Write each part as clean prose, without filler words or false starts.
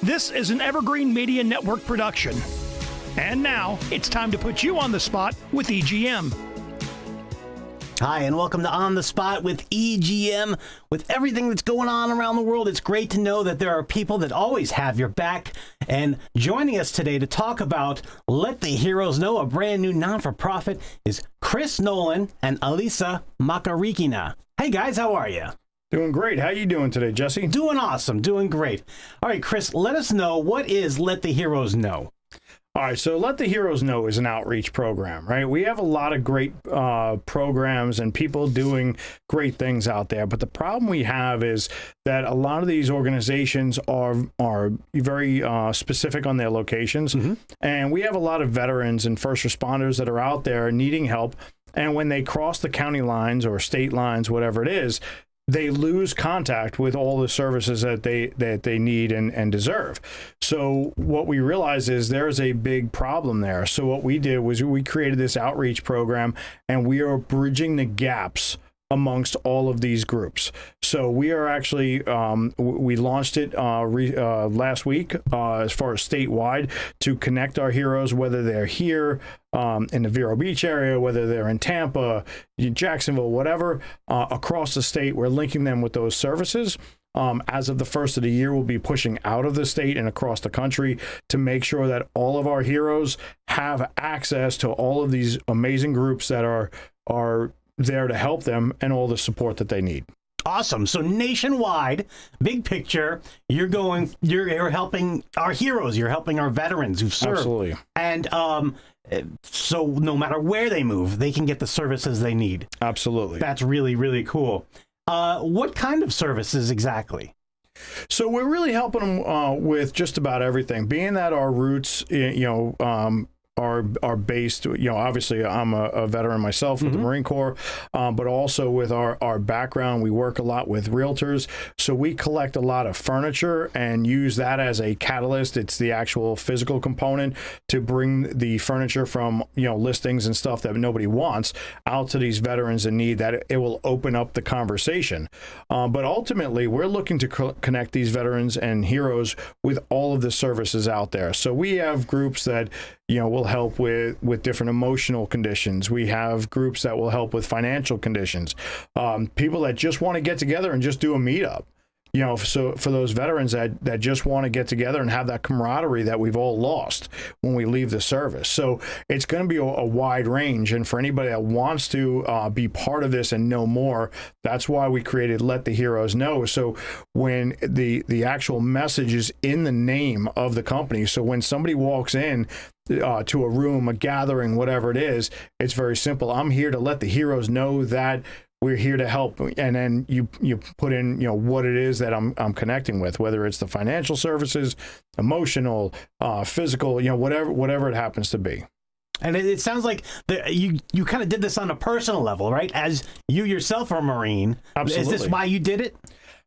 This is an Evergreen Media Network production. And now, it's time to put you on the spot with EGM. Hi, and welcome to On the Spot with EGM. With everything that's going on around the world, it's great to know that there are people that always have your back. And joining us today to talk about Let the Heroes Know, a brand new non-for-profit, is Chris Nolan and Alisa Makarikhina. Hey guys, how are you? Doing great. How you doing today, Jesse? Doing awesome, doing great. All right, Chris, let us know, what is Let the Heroes Know? All right, so Let the Heroes Know is an outreach program, right? We have a lot of great programs and people doing great things out there, but the problem we have is that a lot of these organizations are very specific on their locations, and we have a lot of veterans and first responders that are out there needing help, and when they cross the county lines or state lines, whatever it is, they lose contact with all the services that they need and deserve. So what we realized is there's a big problem there. So what we did was we created this outreach program, and we are bridging the gaps amongst all of these groups. So we are actually, we launched it last week as far as statewide to connect our heroes, whether they're here in the Vero Beach area, whether they're in Tampa, Jacksonville, whatever, across the state. We're linking them with those services. As of the first of the year, we'll be pushing out of the state and across the country to make sure that all of our heroes have access to all of these amazing groups that are there to help them and all the support that they need. Awesome. So nationwide, big picture, you're helping our heroes, you're helping our veterans who've served. Absolutely. And so no matter where they move, they can get the services they need. Absolutely. That's really, really cool. What kind of services exactly? So we're really helping them with just about everything. Being that our roots, are based, obviously I'm a veteran myself with the Marine Corps, but also with our background, we work a lot with realtors. So we collect a lot of furniture and use that as a catalyst. It's the actual physical component to bring the furniture from, listings and stuff that nobody wants out to these veterans in need, that it will open up the conversation. But ultimately, we're looking to connect these veterans and heroes with all of the services out there. So we have groups that, will help with different emotional conditions. We have groups that will help with financial conditions. People that just want to get together and just do a meetup. So for those veterans that just want to get together and have that camaraderie that we've all lost when we leave the service. So it's going to be a wide range. And for anybody that wants to be part of this and know more, that's why we created Let the Heroes Know. So when the actual message is in the name of the company, so when somebody walks in to a room, a gathering, whatever it is, it's very simple. I'm here to let the heroes know that we're here to help, and then you put in what it is that I'm connecting with, whether it's the financial services, emotional, physical, whatever it happens to be. And it sounds like you kind of did this on a personal level, right? As you yourself are a Marine. Absolutely. Is this why you did it?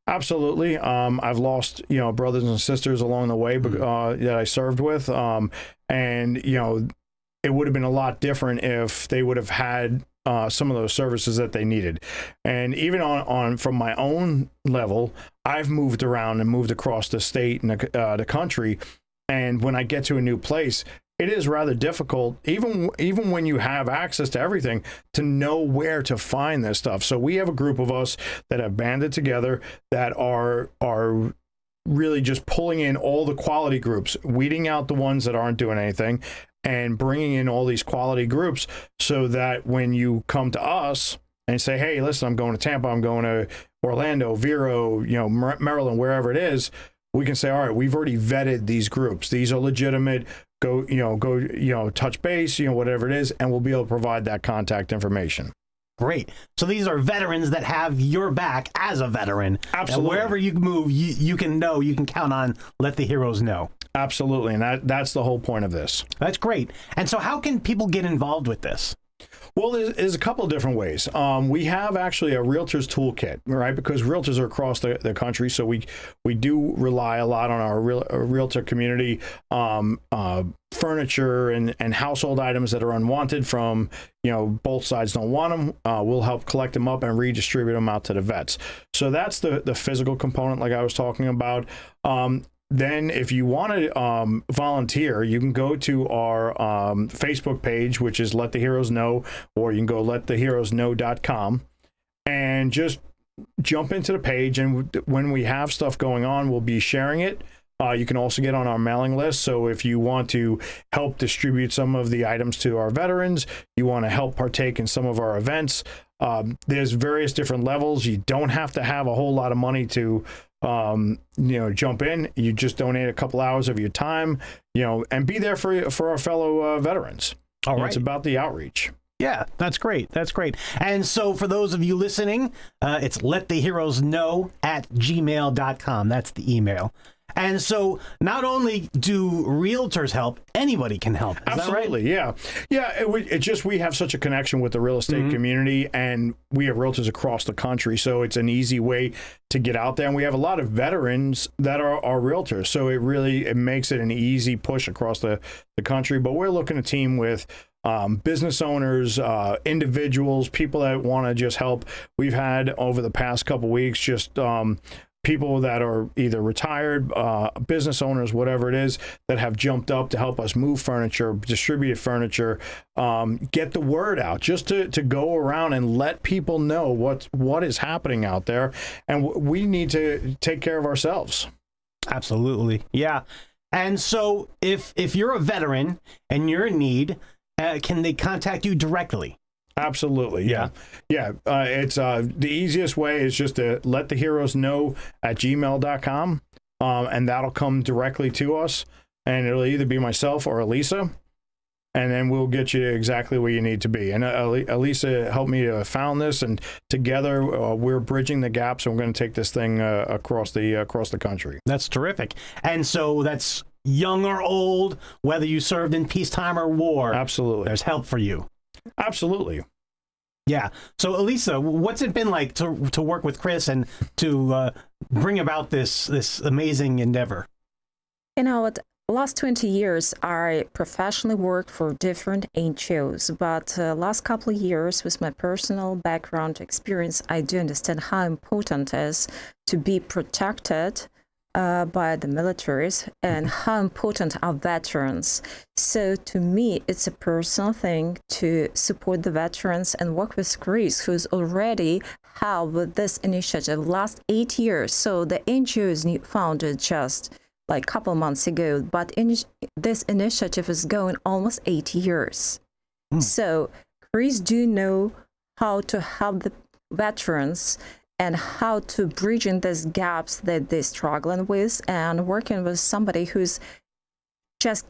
Absolutely. I've lost brothers and sisters along the way that I served with, and it would have been a lot different if they would have had some of those services that they needed. And even on from my own level, I've moved around and moved across the state and the country. And when I get to a new place, it is rather difficult, even when you have access to everything, to know where to find this stuff. So we have a group of us that have banded together that are really just pulling in all the quality groups, weeding out the ones that aren't doing anything, and bringing in all these quality groups so that when you come to us and say, hey, listen, I'm going to Tampa, I'm going to Orlando, Vero, Maryland, wherever it is, we can say, all right, we've already vetted these groups. These are legitimate. Go, touch base, whatever it is, and we'll be able to provide that contact information. Great. So these are veterans that have your back as a veteran. Absolutely. And wherever you move, you can count on Let the Heroes Know. Absolutely. And that's the whole point of this. That's great. And so how can people get involved with this? Well, there's a couple of different ways. We have actually a realtor's toolkit, right? Because realtors are across the country, so we do rely a lot on our realtor community, furniture and household items that are unwanted from, both sides don't want them. We'll help collect them up and redistribute them out to the vets. So that's the physical component, like I was talking about. then if you want to volunteer, you can go to our Facebook page, which is Let the Heroes Know, or you can go lettheheroesknow.com and just jump into the page. And when we have stuff going on, we'll be sharing it. You can also get on our mailing list. So if you want to help distribute some of the items to our veterans, you want to help partake in some of our events, there's various different levels. You don't have to have a whole lot of money to jump in. You just donate a couple hours of your time, and be there for our fellow veterans. All right. It's about the outreach. Yeah, that's great. That's great. And so for those of you listening, it's lettheheroesknow@gmail.com. That's the email. And so not only do realtors help, anybody can help. Is Absolutely, that right? Yeah. It's just we have such a connection with the real estate community, and we have realtors across the country, so it's an easy way to get out there. And we have a lot of veterans that are realtors, so it makes it an easy push across the country. But we're looking to team with business owners, individuals, people that want to just help. We've had over the past couple weeks just people that are either retired, business owners, whatever it is, that have jumped up to help us move furniture, distribute furniture, get the word out, just to go around and let people know what is happening out there. And we need to take care of ourselves. Absolutely. Yeah. And so if you're a veteran and you're in need, can they contact you directly? Absolutely. Yeah. It's the easiest way is just to let the heroes know at gmail.com. And that'll come directly to us, and it'll either be myself or Alisa, and then we'll get you exactly where you need to be. And Alisa helped me to found this, and together we're bridging the gaps, and we're going to take this thing across the country. That's terrific. And so that's young or old, whether you served in peacetime or war. Absolutely. There's help for you. Absolutely. Yeah. So, Alisa, what's it been like to work with Chris and to bring about this amazing endeavor? The last 20 years, I professionally worked for different NGOs, but last couple of years, with my personal background experience, I do understand how important it is to be protected by the militaries and how important are veterans. So to me, it's a personal thing to support the veterans and work with Chris, who's already helped with this initiative last 8 years. So the NGO is founded just like a couple months ago, but this initiative is going almost 8 years. So Chris do know how to help the veterans and how to bridge in these gaps that they're struggling with, and working with somebody who's just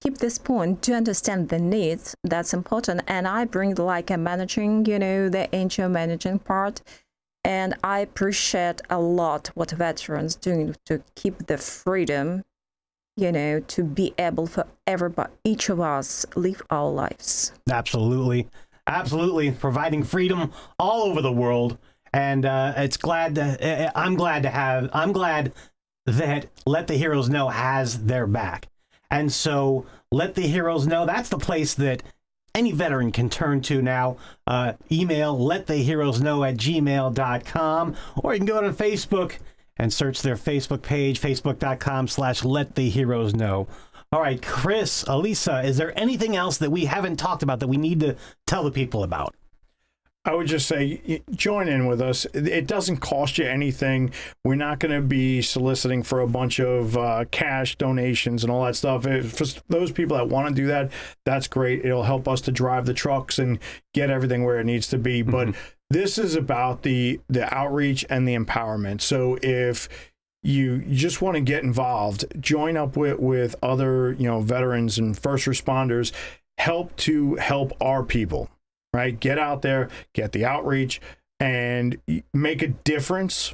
keep this point to understand the needs. That's important. And I bring like a managing, the NGO managing part. And I appreciate a lot what veterans doing to keep the freedom, to be able for everybody, each of us live our lives. Absolutely. Absolutely. Providing freedom all over the world. And I'm glad that Let the Heroes Know has their back. And so Let the Heroes Know, that's the place that any veteran can turn to now. Email lettheheroesknow@gmail.com, or you can go to Facebook and search their Facebook page, facebook.com/lettheheroesknow. All right, Chris, Alisa, is there anything else that we haven't talked about that we need to tell the people about? I would just say, join in with us. It doesn't cost you anything. We're not going to be soliciting for a bunch of cash donations and all that stuff. For those people that want to do that, that's great. It'll help us to drive the trucks and get everything where it needs to be. But this is about the outreach and the empowerment. So if you just want to get involved, join up with other veterans and first responders. Help our people. Right? Get out there, get the outreach, and make a difference.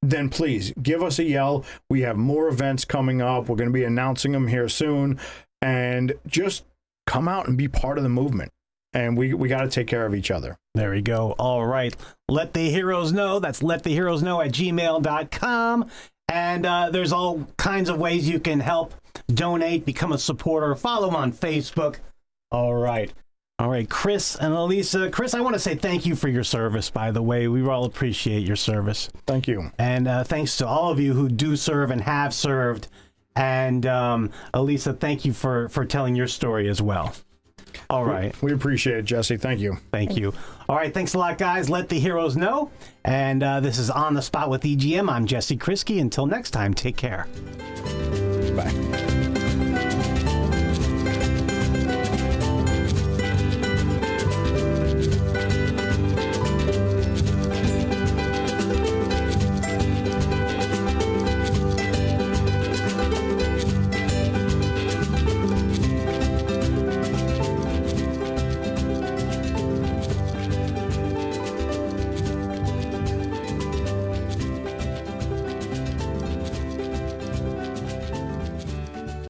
Then please give us a yell. We have more events coming up. We're going to be announcing them here soon. And just come out and be part of the movement. And we got to take care of each other. There we go. All right. Let the Heroes Know. That's lettheheroesknow@gmail.com. And there's all kinds of ways you can help, donate, become a supporter, follow them on Facebook. All right. All right, Chris and Alisa. Chris, I want to say thank you for your service, by the way. We all appreciate your service. Thank you. And thanks to all of you who do serve and have served. And Alisa, thank you for telling your story as well. All right. We appreciate it, Jesse. Thank you. Thank you. All right, thanks a lot, guys. Let the heroes know. And this is On the Spot with EGM. I'm Jesse Krisky. Until next time, take care. Bye.